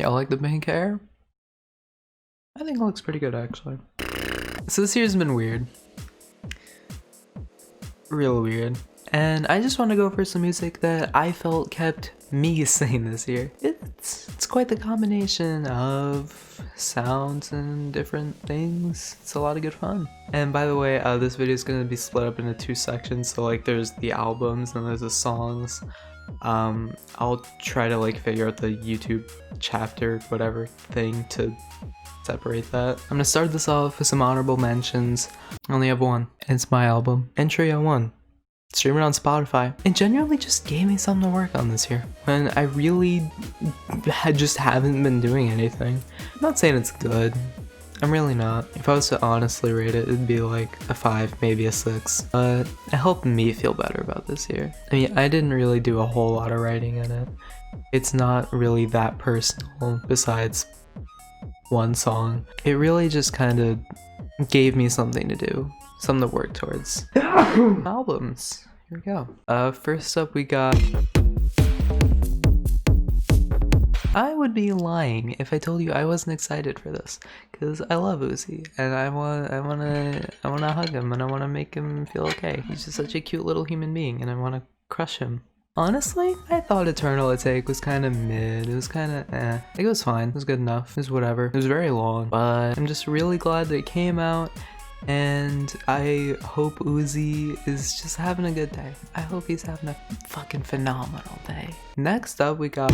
Y'all like the pink hair? I think it looks pretty good actually. So this year's been weird. Real weird. And I just want to go for some music that I felt kept me sane this year. It's quite the combination of sounds and different things. It's a lot of good fun. And by the way, this video is going to be split up into 2 sections. So like there's the albums and there's the songs. I'll try to like figure out the YouTube chapter, whatever thing to separate that. I'm gonna start this off with some honorable mentions. I only have one. It's my album, Entry 01. Stream it on Spotify. It genuinely just gave me something to work on this year when I really just haven't been doing anything. I'm not saying it's good. I'm really not. If I was to honestly rate it, it'd be like a 5, maybe a 6. But it helped me feel better about this year. I mean, I didn't really do a whole lot of writing in it. It's not really that personal besides one song. It really just kind of gave me something to do. Something to work towards. Albums. Here we go. First up we got... I would be lying if I told you I wasn't excited for this, because I love Uzi and I wanna hug him and I wanna make him feel okay. He's just such a cute little human being and I wanna crush him. Honestly, I thought Eternal Take was kind of mid. It was kind of eh. It was fine. It was good enough. It was whatever. It was very long, but I'm just really glad that it came out. And I hope Uzi is just having a good day. I hope he's having a fucking phenomenal day. Next up, we got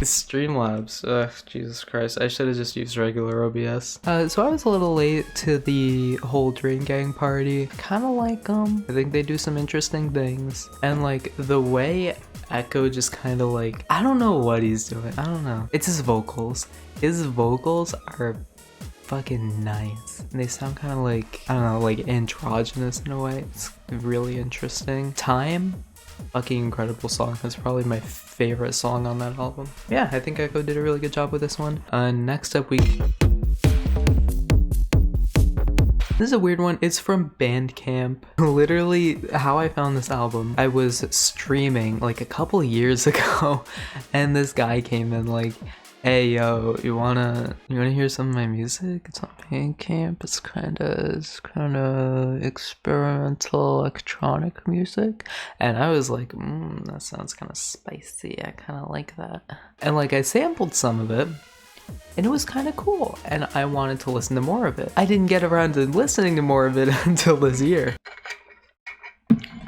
Streamlabs. Ugh, Jesus Christ. I should have just used regular OBS. So I was a little late to the whole Drain Gang party. Kind of like them. I think they do some interesting things. And like the way Echo just kind of like, I don't know what he's doing. I don't know. It's his vocals. His vocals are fucking nice. And they sound kind of like, I don't know, like androgynous in a way. It's really interesting. Time, fucking incredible song. That's probably my favorite song on that album. Yeah, I think Echo did a really good job with this one. Next up this is a weird one. It's from Bandcamp. Literally how I found this album, I was streaming like a couple years ago and this guy came in like, hey yo, you wanna hear some of my music? It's on Bandcamp. It's kinda experimental electronic music. And I was like, that sounds kinda spicy. I kinda like that. And like I sampled some of it and it was kinda cool. And I wanted to listen to more of it. I didn't get around to listening to more of it until this year.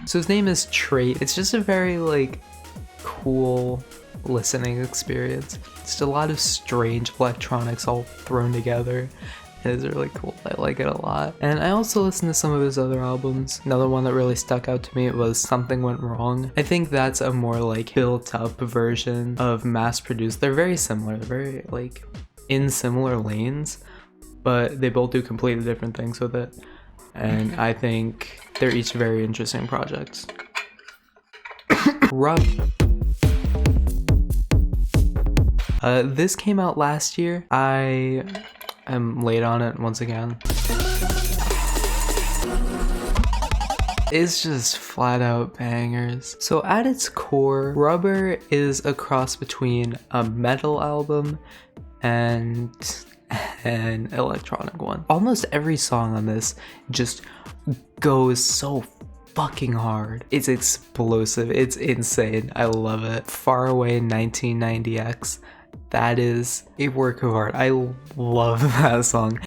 So his name is Trait. It's just a very like cool listening experience. It's a lot of strange electronics all thrown together. It is really cool. I like it a lot. And I also listened to some of his other albums. Another one that really stuck out to me was Something Went Wrong. I think that's a more like built up version of mass produced. They're very similar. They're very like in similar lanes, but they both do completely different things with it. And I think they're each very interesting projects. This came out last year. I am late on it once again. It's just flat out bangers. So at its core, Rubber is a cross between a metal album and an electronic one. Almost every song on this just goes so fucking hard. It's explosive. It's insane. I love it. Far Away 1990X. That is a work of art. I love that song.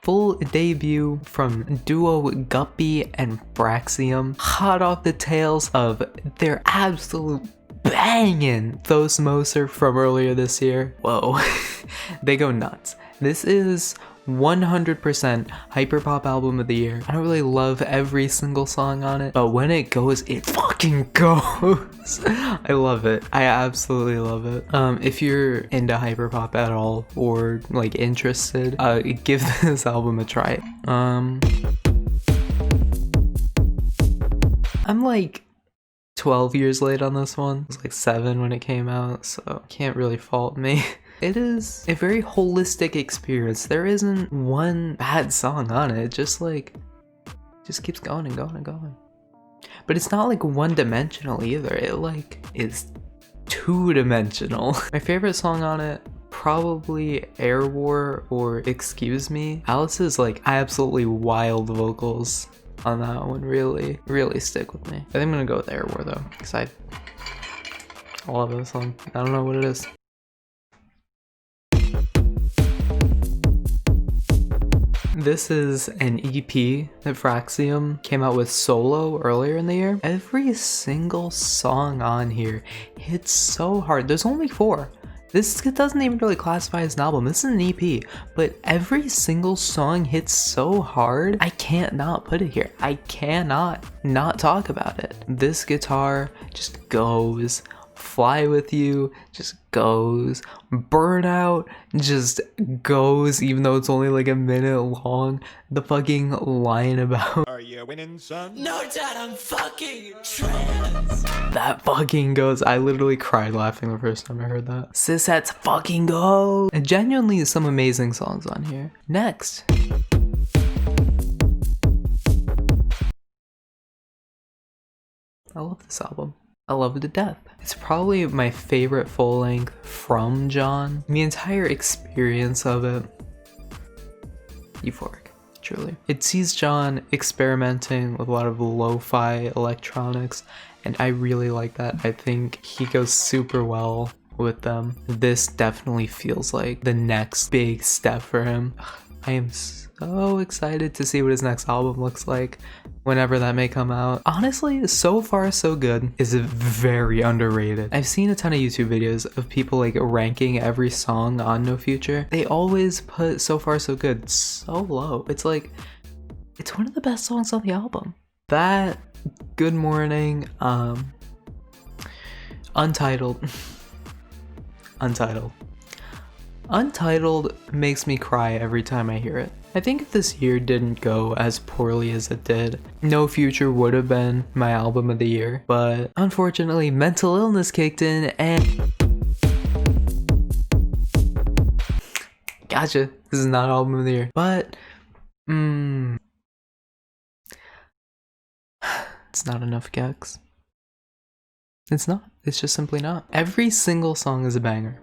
Full debut from duo Guppy and Braxium, hot off the tails of their absolute banging Thosmoser from earlier this year. Whoa, they go nuts. This is 100% hyperpop album of the year. I don't really love every single song on it, but when it goes, it fucking goes. I love it. I absolutely love it. If you're into hyperpop at all or like interested, give this album a try. I'm like 12 years late on this one. It was like 7 when it came out, so can't really fault me. It is a very holistic experience. There isn't one bad song on it. Just just keeps going and going and going. But it's not like one-dimensional either. It like is two-dimensional. My favorite song on it, probably Air War or Excuse Me. Alice's like absolutely wild vocals on that one really stick with me. I think I'm gonna go with Air War though, because I love this song. I don't know what it is. This is an EP that Fraxium came out with solo earlier in the year. Every single song on here hits so hard. There's only 4. This doesn't even really classify as an album. This is an EP, but every single song hits so hard, I can't not put it here. I cannot not talk about it. This guitar just goes. Fly With You just goes. Burnout just goes, even though it's only like a minute long. The fucking line about "Are you winning, son?" "No, Dad, I'm fucking trans." That fucking goes. I literally cried laughing the first time I heard that. Cishettes fucking go. And genuinely some amazing songs on here. Next. I love this album. I love it to death. It's probably my favorite full length from John. The entire experience of it, euphoric, truly. It sees John experimenting with a lot of lo-fi electronics, and I really like that. I think he goes super well with them. This definitely feels like the next big step for him. I am so excited to see what his next album looks like, whenever that may come out. Honestly, So Far So Good is very underrated. I've seen a ton of YouTube videos of people like ranking every song on No Future. They always put So Far So Good so low. It's like, it's one of the best songs on the album. That, Good Morning, Untitled. Untitled makes me cry every time I hear it. I think if this year didn't go as poorly as it did, No Future would have been my album of the year, but unfortunately mental illness kicked in and gotcha, this is not album of the year, but it's not enough, Gex. It's not. It's just simply not. Every single song is a banger.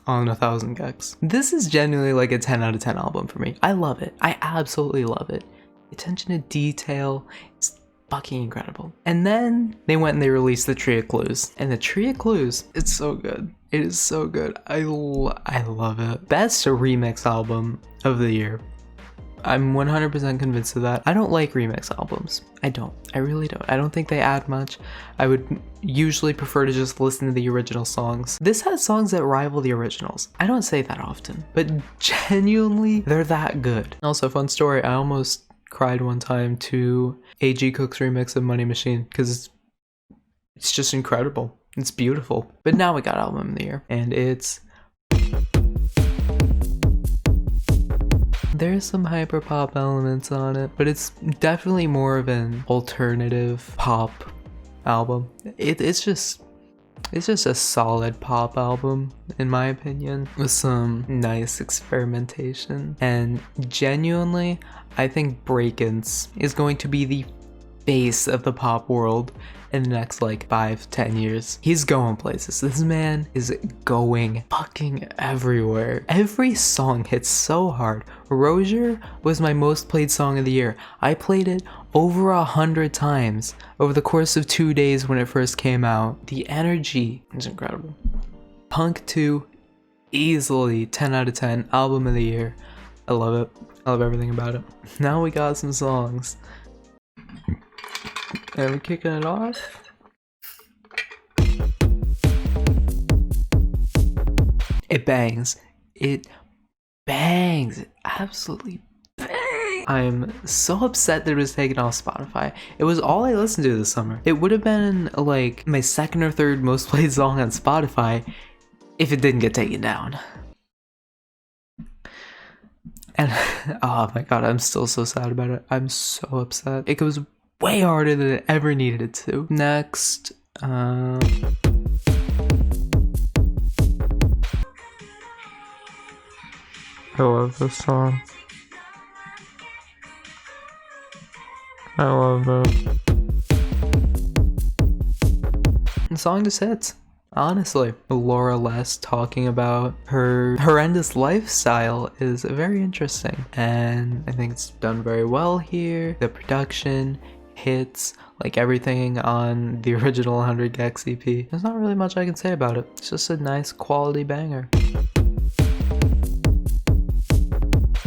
On 1,000 Gex. This is genuinely like a 10 out of 10 album for me. I love it. I absolutely love it. Attention to detail is fucking incredible. And then they went and they released the Tree of Clues. And the Tree of Clues, it's so good. It is so good. I love it. Best remix album of the year. I'm 100% convinced of that. I don't like remix albums. I don't. I really don't. I don't think they add much. I would usually prefer to just listen to the original songs. This has songs that rival the originals. I don't say that often, but genuinely, they're that good. Also, fun story, I almost cried one time to A.G. Cook's remix of Money Machine because it's just incredible. It's beautiful. But now we got album of the year, and it's... There's some hyperpop elements on it, but it's definitely more of an alternative pop album. It's just a solid pop album, in my opinion, with some nice experimentation. And genuinely, I think Breakins is going to be the face of the pop world in the next like 5-10 years. He's going places. This man is going fucking everywhere. Every song hits so hard. Rozier was my most played song of the year. I played it over 100 times over the course of 2 days when it first came out. The energy is incredible. Punk 2, easily 10 out of 10, album of the year. I love it. I love everything about it. Now we got some songs. And we're kicking it off. It bangs. It bangs. It absolutely bangs. I'm so upset that it was taken off Spotify. It was all I listened to this summer. It would have been like my second or third most played song on Spotify if it didn't get taken down. And oh my god, I'm still so sad about it. I'm so upset. It goes way harder than it ever needed it to. Next, I love this song. I love it. The song just hits. Honestly, Laura Les talking about her horrendous lifestyle is very interesting, and I think it's done very well here. The production hits like everything on the original 100 gecs EP. There's not really much I can say about it. It's just a nice quality banger.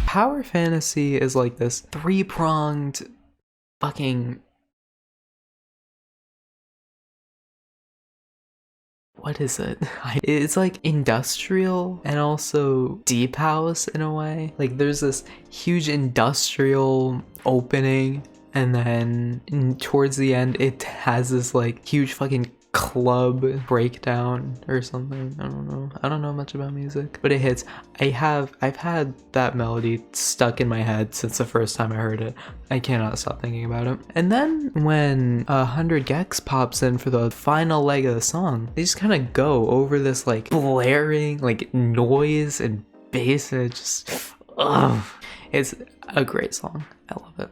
Power Fantasy is like this three-pronged fucking... what is it? It's like industrial and also deep house in a way. Like there's this huge industrial opening, and then towards the end it has this like huge fucking club breakdown or something. I don't know much about music, but it hits. I've had that melody stuck in my head since the first time I heard it. I cannot stop thinking about it. And then when 100 gecs pops in for the final leg of the song, they just kind of go over this like blaring like noise and bass, and it just it's a great song. I love it.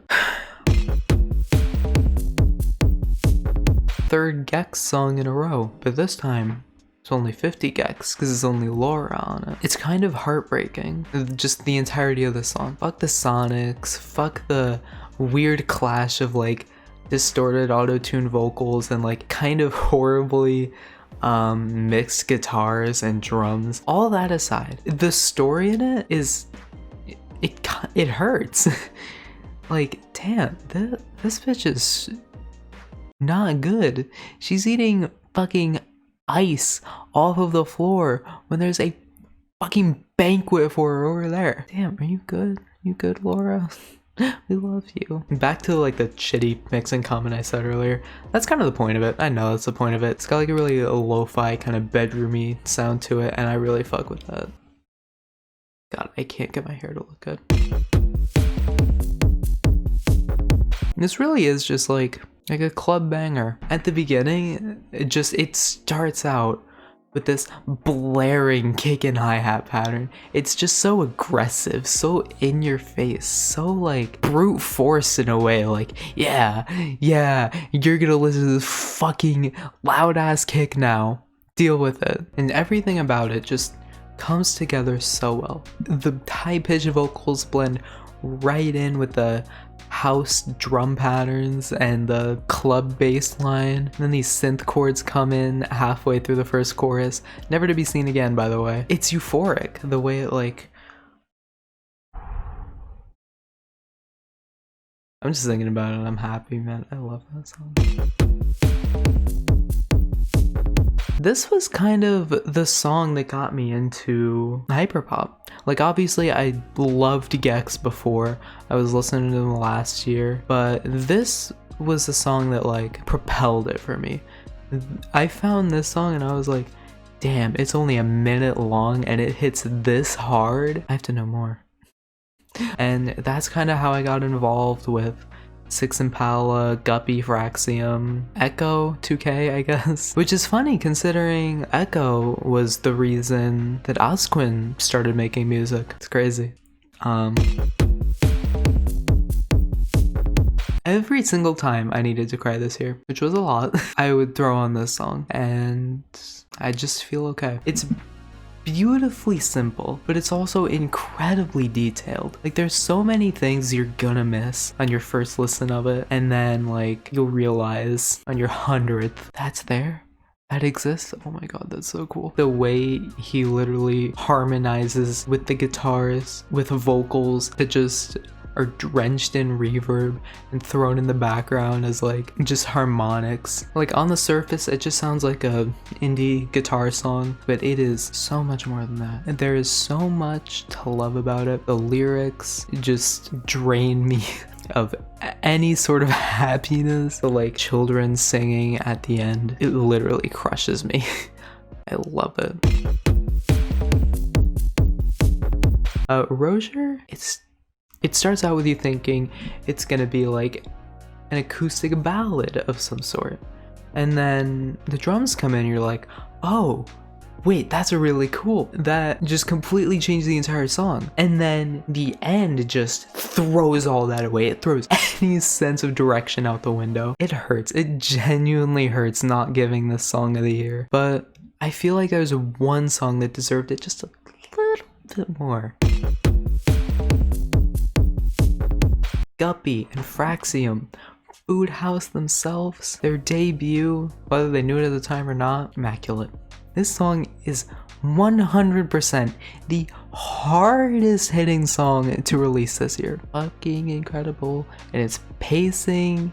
Third gecs song in a row, but this time it's only 50 gecs because it's only Laura on it. It's kind of heartbreaking, just the entirety of the song. Fuck the sonics, fuck the weird clash of like distorted auto-tune vocals and like kind of horribly mixed guitars and drums. All that aside, the story in it is it hurts. Like damn, this bitch is not good. She's eating fucking ice off of the floor when there's a fucking banquet for her over there. Damn, are you good? You good, Laura? We love you. Back to like the shitty mixing comment I said earlier. That's kind of the point of it. I know that's the point of it. It's got like a really lo-fi kind of bedroomy sound to it, and I really fuck with that. God, I can't get my hair to look good. This really is just like a club banger. At the beginning, it starts out with this blaring kick and hi-hat pattern. It's just so aggressive, so in your face, so like brute force in a way. Like, yeah, you're gonna listen to this fucking loud ass kick now. Deal with it. And everything about it just comes together so well. The high-pitched vocals blend right in with the house drum patterns and the club bass line, and then these synth chords come in halfway through the first chorus, never to be seen again, by the way. It's euphoric the way it like, I'm just thinking about it and I'm happy, man. I love that song. This was kind of the song that got me into hyperpop. Like obviously I loved gecs before. I was listening to them last year, but this was the song that like propelled it for me. I found this song and I was like, damn, it's only a minute long and it hits this hard. I have to know more. And that's kind of how I got involved with Six Impala, Guppy, Fraxium, Echo 2K, I guess. Which is funny considering Echo was the reason that Asquin started making music. It's crazy. Every single time I needed to cry this year, which was a lot, I would throw on this song and I just feel okay. It's beautifully simple, but it's also incredibly detailed. Like there's so many things you're gonna miss on your first listen of it, and then like you'll realize on your 100th that's there, that exists. Oh my god, that's so cool. The way he literally harmonizes with the guitars, with vocals that just are drenched in reverb and thrown in the background as like just harmonics. Like on the surface it just sounds like a indie guitar song, but it is so much more than that. And there is so much to love about it. The lyrics just drain me of any sort of happiness. The like children singing at the end, it literally crushes me. I love it. Rozier, it starts out with you thinking it's gonna be like an acoustic ballad of some sort, and then the drums come in and you're like, oh, wait, that's really cool. That just completely changed the entire song. And then the end just throws all that away. It throws any sense of direction out the window. It hurts. It genuinely hurts not giving this song of the year. But I feel like there's one song that deserved it just a little bit more. Guppy and Fraxium, Food House themselves, their debut, whether they knew it at the time or not, immaculate. This song is 100% the hardest hitting song to release this year. Fucking incredible. And its pacing,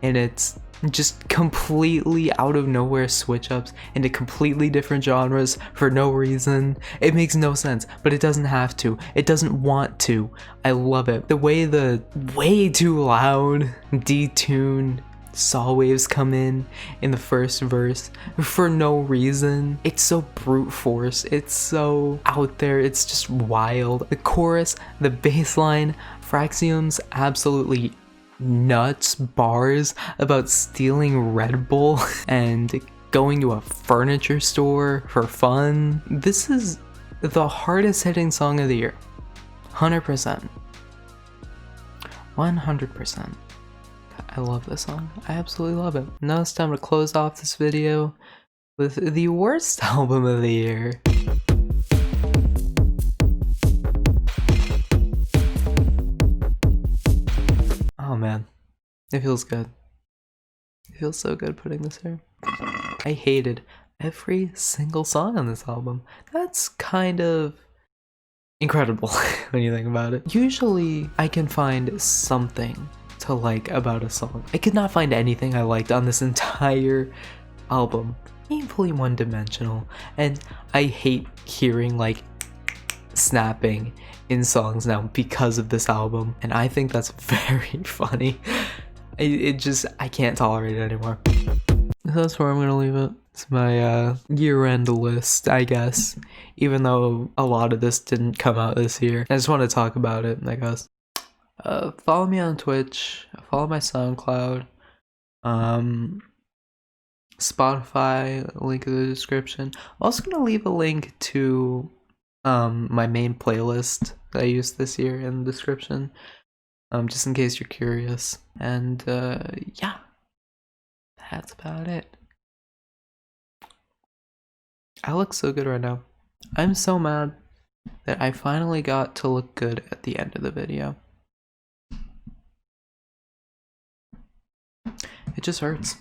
and its just completely out of nowhere switch ups into completely different genres for no reason. It makes no sense, but it doesn't have to. It doesn't want to. I love it. The way the way too loud, detuned saw waves come in the first verse for no reason. It's so brute force. It's so out there. It's just wild. The chorus, the bass line, Fraxium's absolutely nuts bars about stealing Red Bull and going to a furniture store for fun. This is the hardest hitting song of the year. 100%. 100%. I love this song. I absolutely love it. Now it's time to close off this video with the worst album of the year. Oh man, it feels good. It feels so good putting this here. I hated every single song on this album. That's kind of incredible when you think about it. Usually I can find something to like about a song. I could not find anything I liked on this entire album. Painfully one-dimensional, and I hate hearing like snapping in songs now because of this album, and I think that's very funny. I can't tolerate it anymore. That's where I'm gonna leave it. It's my year-end list, I guess, even though a lot of this didn't come out this year. I just want to talk about it, I guess. Follow me on Twitch, follow my SoundCloud, Spotify, link in the description. I'm also gonna leave a link to my main playlist that I used this year in the description, just in case you're curious. And yeah, that's about it. I look so good right now. I'm so mad that I finally got to look good at the end of the video. It just hurts.